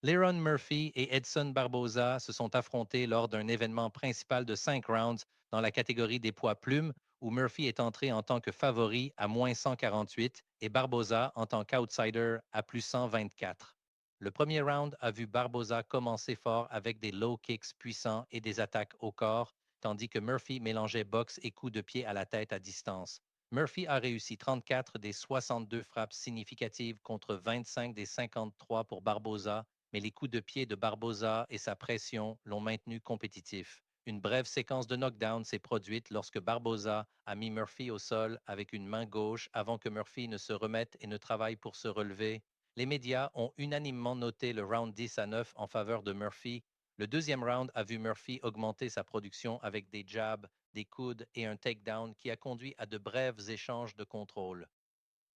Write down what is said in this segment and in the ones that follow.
Leron Murphy et Edson Barboza se sont affrontés lors d'un événement principal de 5 rounds dans la catégorie des poids plumes, où Murphy est entré en tant que favori à moins 148 et Barboza en tant qu'outsider à plus 124. Le premier round a vu Barboza commencer fort avec des low kicks puissants et des attaques au corps, tandis que Murphy mélangeait boxe et coups de pied à la tête à distance. Murphy a réussi 34 des 62 frappes significatives contre 25 des 53 pour Barboza, mais les coups de pied de Barboza et sa pression l'ont maintenu compétitif. Une brève séquence de knockdown s'est produite lorsque Barboza a mis Murphy au sol avec une main gauche avant que Murphy ne se remette et ne travaille pour se relever. Les médias ont unanimement noté le round 10 à 9 en faveur de Murphy. Le deuxième round a vu Murphy augmenter sa production avec des jabs, des coudes et un takedown qui a conduit à de brefs échanges de contrôle.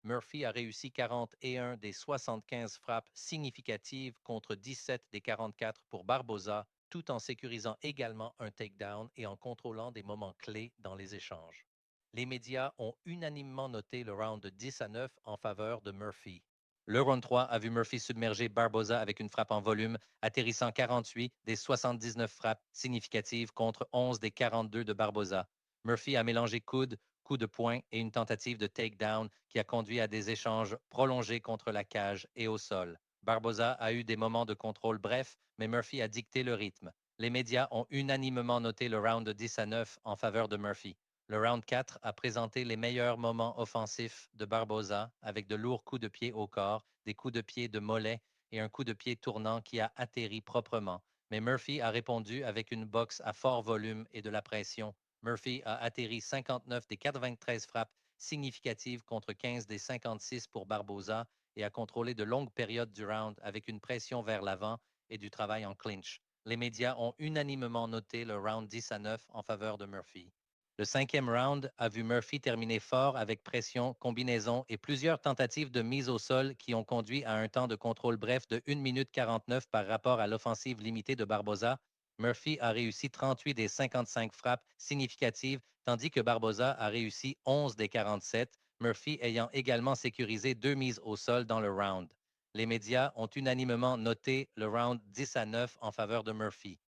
Murphy a réussi 41 des 75 frappes significatives contre 17 des 44 pour Barboza, tout en sécurisant également un takedown et en contrôlant des moments clés dans les échanges. Les médias ont unanimement noté le round de 10 à 9 en faveur de Murphy. Le round 3 a vu Murphy submerger Barboza avec une frappe en volume, atterrissant 48 des 79 frappes significatives contre 11 des 42 de Barboza. Murphy a mélangé coude, coup de poing et une tentative de takedown qui a conduit à des échanges prolongés contre la cage et au sol. Barboza a eu des moments de contrôle brefs, mais Murphy a dicté le rythme. Les médias ont unanimement noté le round de 10 à 9 en faveur de Murphy. Le round 4 a présenté les meilleurs moments offensifs de Barboza avec de lourds coups de pied au corps, des coups de pied de mollet et un coup de pied tournant qui a atterri proprement. Mais Murphy a répondu avec une boxe à fort volume et de la pression. Murphy a atterri 59 des 93 frappes significatives contre 15 des 56 pour Barboza et a contrôlé de longues périodes du round avec une pression vers l'avant et du travail en clinch. Les médias ont unanimement noté le round 10 à 9 en faveur de Murphy. Le cinquième round a vu Murphy terminer fort avec pression, combinaison et plusieurs tentatives de mise au sol qui ont conduit à un temps de contrôle bref de 1 minute 49 par rapport à l'offensive limitée de Barboza. Murphy a réussi 38 des 55 frappes significatives, tandis que Barboza a réussi 11 des 47, Murphy ayant également sécurisé 2 mises au sol dans le round. Les médias ont unanimement noté le round 10 à 9 en faveur de Murphy.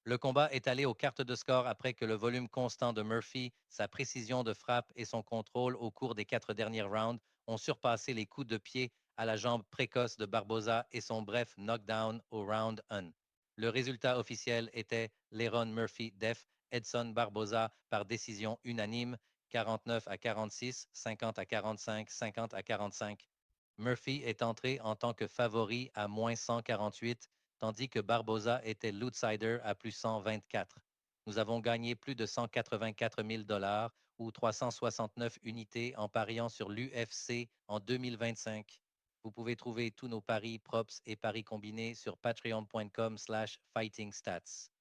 Le combat est allé aux cartes de score après que le volume constant de Murphy, sa précision de frappe et son contrôle au cours des 4 derniers rounds ont surpassé les coups de pied à la jambe précoce de Barboza et son bref knockdown au round 1. Le résultat officiel était Leron Murphy def Edson Barboza par décision unanime 49 à 46, 50 à 45, 50 à 45. Murphy est entré en tant que favori à moins 148 tandis que Barboza était l'outsider à plus 124. Nous avons gagné plus de 184 000 ou 369 unités en pariant sur l'UFC en 2025. Vous pouvez trouver tous nos paris, props et paris combinés sur patreon.com/fightingstats.